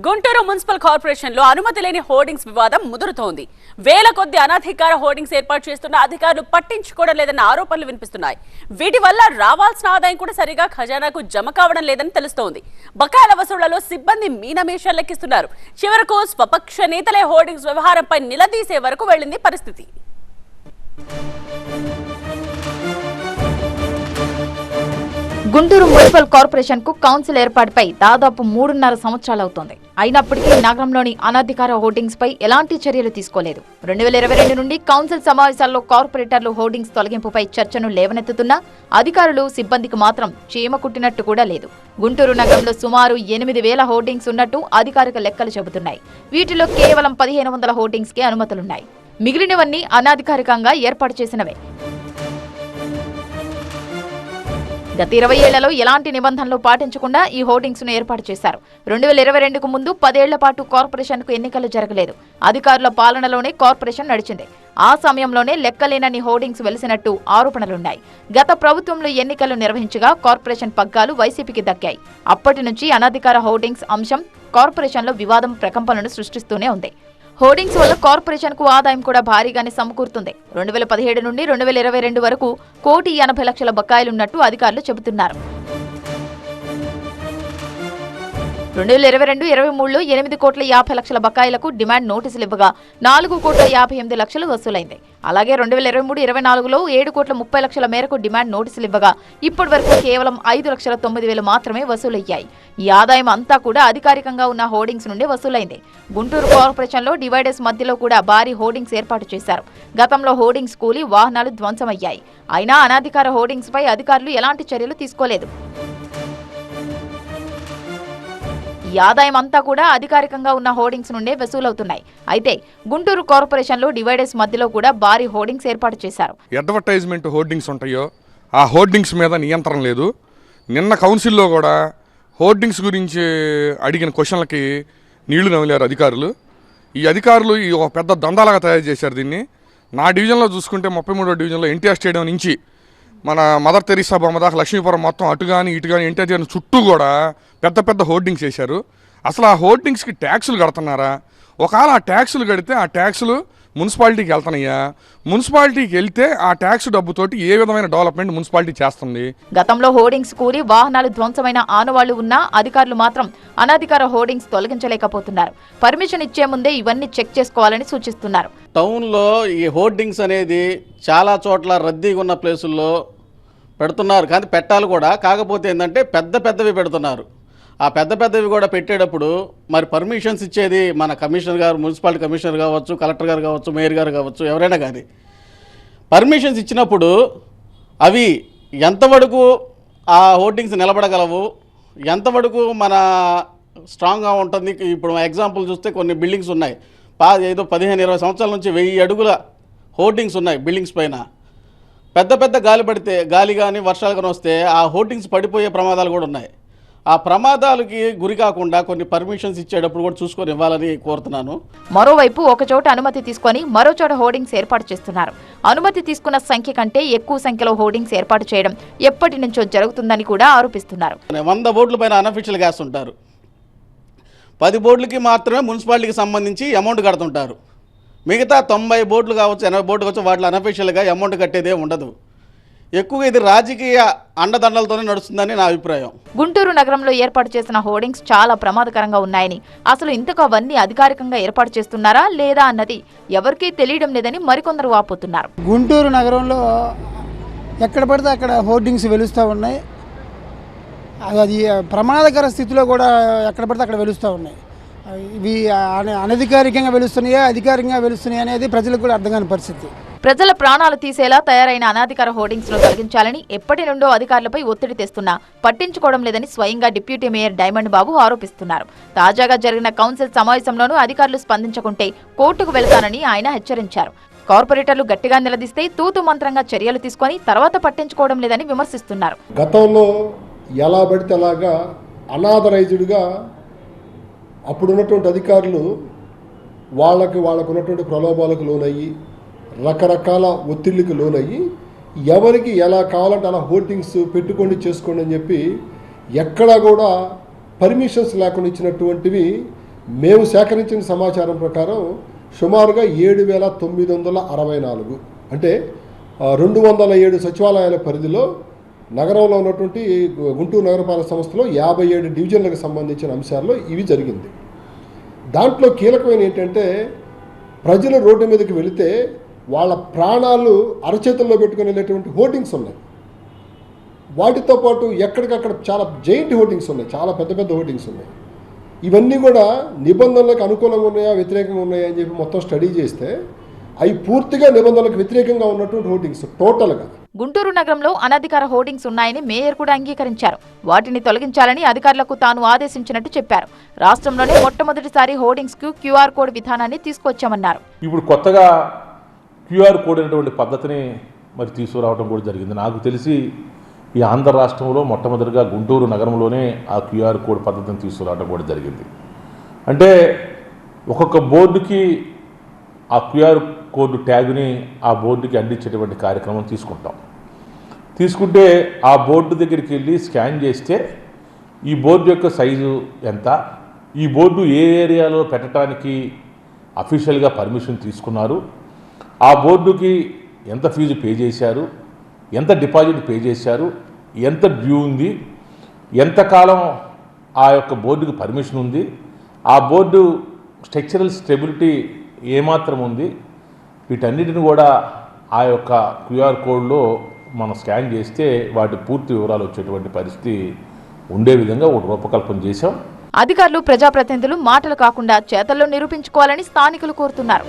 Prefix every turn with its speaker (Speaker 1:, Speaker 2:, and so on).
Speaker 1: Guntur municipal corporation లో అనుమతి లేని హోర్డింగ్స్ వివాదం ముదురుతోంది. వేల కొద్ది అనధికార హోర్డింగ్స్ ఏర్పాటు చేస్తున్న అధికారులు పట్టించుకోవడం లేదన్న ఆరోపణలు వినిపిస్తున్నాయి. వీటి వల్ల రావాల్సిన ఆదాయం కూడా సరిగా ఖజానాకు జమ కావడం లేదని తెలుస్తోంది. బకాయిల వసూళ్లలో సిబ్బంది మీనమేషాలు లెక్కిస్తున్నారు. చివరకు స్వపక్ష నేతలే హోర్డింగ్స్ వ్యవహారంపై నిలదీసే వరకు వెళ్లింది పరిస్థితి.
Speaker 2: గుంటూరు మున్సిపల్ కార్పొరేషన్ కు కౌన్సిల్ ఏర్పాటుపై దాదాపు 3.5 సంవత్సరాలవుతోంది. అయినప్పటికీ నగరంలోని అనధికార హోర్డింగ్స్ పై ఎలాంటి చర్యలు తీసుకోలేదు. 2022 నుండి కౌన్సిల్ సమావేశాల్లో కార్పొరేటర్లు హోర్డింగ్స్ తొలగింపుపై చర్చను లేవనెత్తుతున్నా అధికారులు సిబ్బందికి మాత్రం చీమ కుట్టినట్టు కూడా లేదు. గుంటూరు నగరంలో సుమారు 8,000 హోర్డింగ్స్ ఉన్నట్టు అధికారిక లెక్కలు చెబుతున్నాయి. వీటిలో కేవలం 1,500 హోర్డింగ్స్ కే అనుమతులున్నాయి. మిగిలినవన్నీ అనధికారికంగా ఏర్పాటు చేసినవే. గత 20 ఏళ్లలో ఎలాంటి నిబంధనలు పాటించకుండా ఈ హోర్డింగ్స్ ను ఏర్పాటు చేశారు. 2022కు ముందు 10 ఏళ్ల పాటు కార్పొరేషన్ కు ఎన్నికలు జరగలేదు. అధికారుల పాలనలోనే కార్పొరేషన్ నడిచింది. ఆ సమయంలోనే లెక్కలేనన్ని హోర్డింగ్స్ వెలిసినట్టు ఆరోపణలున్నాయి. గత ప్రభుత్వంలో ఎన్నికలు నిర్వహించగా కార్పొరేషన్ పగ్గాలు వైసీపీకి దక్కాయి. అప్పటి నుంచి అనధికార హోర్డింగ్స్ అంశం కార్పొరేషన్లో వివాదం ప్రకంపనను సృష్టిస్తూనే ఉంది. హోర్డింగ్స్ వల్ల కార్పొరేషన్ కు ఆదాయం కూడా భారీగానే సమకూరుతుంది. 2017 నుండి 2022 వరకు 1,80,00,000 బకాయిలున్నట్టు అధికారులు చెబుతున్నారు. 2022-23లో 8,50,00,000 బకాయిలకు డిమాండ్ నోటీసులు ఇవ్వగా 4,58,00,000 వసూలైంది. అలాగే 2023-24లో 7,30,00,000 మేరకు డిమాండ్ నోటీసులు ఇవ్వగా ఇప్పటి వరకు కేవలం 5,09,000 మాత్రమే వసూలయ్యాయి. ఈ ఆదాయం అంతా కూడా అధికారికంగా ఉన్న హోర్డింగ్స్ నుండి వసూలైంది. గుంటూరు కార్పొరేషన్లో డివైడర్స్ మధ్యలో కూడా భారీ హోర్డింగ్స్ ఏర్పాటు చేశారు. గతంలో హోర్డింగ్స్ కూలి వాహనాలు ధ్వంసమయ్యాయి. అయినా అనధికార హోర్డింగ్స్ పై అధికారులు ఎలాంటి చర్యలు తీసుకోలేదు. ఈ ఆదాయం అంతా కూడా అధికారికంగా ఉన్న హోర్డింగ్స్ నుండే వసూలవుతున్నాయి. అయితే గుంటూరు కార్పొరేషన్ లో డివైడర్స్ మధ్యలో కూడా భారీ హోర్డింగ్స్ ఏర్పాటు చేశారు.
Speaker 3: అడ్వర్టైజ్మెంట్ హోర్డింగ్స్ ఉంటాయో ఆ హోర్డింగ్స్ మీద నియంత్రణ లేదు. నిన్న కౌన్సిల్లో కూడా హోర్డింగ్స్ గురించి అడిగిన క్వశ్చన్లకి నీళ్లు నవ్వలేరు అధికారులు. ఈ అధికారులు ఒక పెద్ద దందాలాగా తయారు చేశారు దీన్ని. నా డివిజన్లో చూసుకుంటే 33వ డివిజన్లో ఎన్టీఆర్ స్టేడియం నుంచి మన మదర్ తెరీసా బొమ్మ దాకా లక్ష్మీపురం మొత్తం అటు కానీ ఇటు కానీ ఎన్టీఆర్ చుట్టూ కూడా పెద్ద పెద్ద హోర్డింగ్స్ వేశారు. అసలు ఆ హోర్డింగ్స్కి ట్యాక్సులు కడుతున్నారా? ఒకవేళ ఆ ట్యాక్సులు కడితే ఆ ట్యాక్సులు మున్సిపాలిటీకి వెళ్తున్నాయా? మున్సిపాలిటీకి వెళ్తే ఆ ట్యాక్స్ డబ్బుతోటి ఏ విధమైన డెవలప్మెంట్ మున్సిపాలిటీ చేస్తుంది?
Speaker 2: గతంలో హోర్డింగ్స్ కూలి వాహనాలు ధ్వంసమైన ఆనవాళ్లు ఉన్నా అధికారులు మాత్రం అనధికార హోర్డింగ్స్ తొలగించలేకపోతున్నారు. పర్మిషన్ ఇచ్చే ముందే ఇవన్నీ చెక్ చేసుకోవాలని సూచిస్తున్నారు.
Speaker 4: టౌన్లో ఈ హోర్డింగ్స్ అనేది చాలా చోట్ల రద్దీగా ఉన్న ప్లేసుల్లో పెడుతున్నారు, కానీ పెట్టాలి కూడా. కాకపోతే ఏంటంటే పెద్దవి పెడుతున్నారు. ఆ పెద్దవి కూడా పెట్టేటప్పుడు మరి పర్మిషన్స్ ఇచ్చేది మన కమిషనర్ గారు, మున్సిపాలిటీ కమిషనర్ కావచ్చు, కలెక్టర్ గారు కావచ్చు, మేయర్ గారు కావచ్చు, ఎవరైనా కానీ పర్మిషన్స్ ఇచ్చినప్పుడు అవి ఎంతవరకు ఆ హోర్డింగ్స్ నిలబడగలవు, ఎంతవరకు మన స్ట్రాంగ్గా ఉంటుంది. ఇప్పుడు ఎగ్జాంపుల్ చూస్తే కొన్ని బిల్డింగ్స్ ఉన్నాయి, ఏదో 15-20 సంవత్సరాల నుంచి 1000 అడుగుల హోర్డింగ్స్ ఉన్నాయి బిల్డింగ్స్ పైన. పెద్ద గాలి కానీ వర్షాలు కానీ వస్తే ఆ హోర్డింగ్స్ పడిపోయే ప్రమాదాలు కూడా ఉన్నాయి. ఆ ప్రమాదాలకి గురి కాకుండా కొన్ని పర్మిషన్స్ ఇచ్చేటప్పుడు కూడా చూసుకొని ఇవ్వాలని కోరుతున్నాను.
Speaker 2: మరోవైపు ఒక చోట అనుమతి తీసుకొని మరో చోట హోర్డింగ్స్ ఏర్పాటు చేస్తున్నారు. అనుమతి తీసుకున్న సంఖ్య కంటే ఎక్కువ సంఖ్యలో హోర్డింగ్స్ ఏర్పాటు చేయడం ఎప్పటి నుంచో జరుగుతుందని కూడా ఆరోపిస్తున్నారు.
Speaker 4: 100 బోర్డుల పైన అనఫిషియల్ గ్యాస్ ఉంటారు. 10 బోర్డులకి మాత్రమే మున్సిపాలిటీకి సంబంధించి అమౌంట్ కడుతుంటారు. మిగతా 90 బోర్డులు కావచ్చు, 80 బోర్డులు కావచ్చు, వాటిలో అనఫిషియల్గా అమౌంట్ కట్టేదే ఉండదు. ఎక్కువగా ఇది రాజకీయ అండదండలతోనే నడుస్తుందని నా అభిప్రాయం.
Speaker 2: గుంటూరు నగరంలో ఏర్పాటు చేసిన హోర్డింగ్స్ చాలా ప్రమాదకరంగా ఉన్నాయని, అసలు ఇంతకు అవన్నీ అధికారికంగా ఏర్పాటు చేస్తున్నారా లేదా అన్నది ఎవరికీ తెలియడం లేదని మరికొందరు వాపోతున్నారు.
Speaker 5: గుంటూరు నగరంలో ఎక్కడ పడితే అక్కడ హోర్డింగ్స్ వెలుస్తూ ఉన్నాయి. అది ప్రమాదకర స్థితిలో కూడా ఎక్కడ పడితే అక్కడ వెలుస్తూ ఉన్నాయి. ఇవి అనధికారికంగా వెలుస్తున్నాయా, అధికారికంగా వెలుస్తున్నాయా అనేది ప్రజలకు కూడా అర్థం కాని పరిస్థితి.
Speaker 2: ప్రజల ప్రాణాలు తీసేలా తయారైన అనధికార హోర్డింగ్స్ ను తొలగించాలని ఎప్పటి నుండో అధికారులపై ఒత్తిడి తెస్తున్నా పట్టించుకోవడం లేదని స్వయంగా డిప్యూటీ మేయర్ డైమండ్ బాబు ఆరోపిస్తున్నారు. తాజాగా జరిగిన కౌన్సిల్ సమావేశంలోనూ అధికారులు స్పందించకుంటే కోర్టుకు వెళతానని ఆయన హెచ్చరించారు. కార్పొరేటర్లు గట్టిగా నిలదీస్తే తూతు మంత్రంగా చర్యలు తీసుకొని తర్వాత పట్టించుకోవడం లేదని విమర్శిస్తున్నారు.
Speaker 6: గతంలో ఎలా పడితే అలాగా అనాథరైజ్డ్గా అప్పుడున్నటువంటి అధికారులు వాళ్ళకు ఉన్నటువంటి ప్రలోభాలకు లోనయ్యి, రకరకాల ఒత్తిళ్ళకి లోనయ్యి, ఎవరికి ఎలా కావాలంటే అలా హోర్డింగ్స్ పెట్టుకోండి చేసుకోండి అని చెప్పి ఎక్కడా కూడా పర్మిషన్స్ లేకుండా ఇచ్చినటువంటివి మేము సేకరించిన సమాచారం ప్రకారం సుమారుగా 7,964 అంటే 207 సచివాలయాల పరిధిలో నగరంలో ఉన్నటువంటి గుంటూరు నగరపాలక సంస్థలో 57 డివిజన్లకు సంబంధించిన అంశాల్లో ఇవి జరిగింది. దాంట్లో కీలకమైన ఏంటంటే ప్రజలు రోడ్డు మీదకి వెళితే వాళ్ళ ప్రాణాలు అరచేతుల్లో పెట్టుకుని వెళ్ళేటువంటి హోర్డింగ్స్ ఉన్నాయి. వాటితో పాటు ఎక్కడికక్కడ చాలా జైంట్ హోర్డింగ్స్ ఉన్నాయి, చాలా పెద్ద పెద్ద హోర్డింగ్స్ ఉన్నాయి. ఇవన్నీ కూడా నిబంధనలకు అనుకూలంగా ఉన్నాయా వ్యతిరేకంగా ఉన్నాయా అని చెప్పి మొత్తం స్టడీ చేస్తే అవి పూర్తిగా నిబంధనలకు వ్యతిరేకంగా ఉన్నటువంటి హోర్డింగ్స్ టోటల్గా.
Speaker 2: గుంటూరు నగరంలో అనధికార హోర్డింగ్స్ ఉన్నాయని మేయర్ కూడా అంగీకరించారు. వాటిని తొలగించాలని అధికారులకు తాను ఆదేశించినట్టు చెప్పారు. రాష్ట్రంలోనే మొట్టమొదటిసారి హోర్డింగ్స్ కు QR కోడ్ విధానాన్ని తీసుకొచ్చామన్నారు.
Speaker 7: ఇప్పుడు కొత్తగా QR కోడ్ అనేటువంటి పద్ధతిని మరి తీసుకురావడం కూడా జరిగింది. నాకు తెలిసి ఈ ఆంధ్ర రాష్ట్రంలో మొట్టమొదటిగా గుంటూరు నగరంలోనే ఆ QR కోడ్ పద్ధతిని తీసుకురావడం కూడా జరిగింది. అంటే ఒక్కొక్క బోర్డుకి ఆ QR కోడ్ ట్యాగ్ని ఆ బోర్డుకి అందించేటువంటి కార్యక్రమం తీసుకుంటే ఆ బోర్డు దగ్గరికి వెళ్ళి స్కాన్ చేస్తే ఈ బోర్డు యొక్క సైజు ఎంత, ఈ బోర్డు ఏ ఏరియాలో పెట్టడానికి అఫీషియల్గా పర్మిషన్ తీసుకున్నారు, ఆ బోర్డుకి ఎంత ఫీజు పే చేశారు, ఎంత డిపాజిట్ పే చేశారు, ఎంత డ్యూ ఉంది, ఎంతకాలం ఆ యొక్క బోర్డుకి పర్మిషన్ ఉంది, ఆ బోర్డు స్ట్రక్చరల్ స్టెబిలిటీ ఏమాత్రం ఉంది, వీటన్నిటిని కూడా ఆ యొక్క QR కోడ్లో మనం స్కాన్ చేస్తే వాటి పూర్తి వివరాలు వచ్చేటువంటి పరిస్థితి ఉండే విధంగా ఒక రూపకల్పన చేశాం.
Speaker 2: అధికారులు ప్రజాప్రతినిధులు మాటలు కాకుండా చేతల్లో నిరూపించుకోవాలని స్థానికులు కోరుతున్నారు.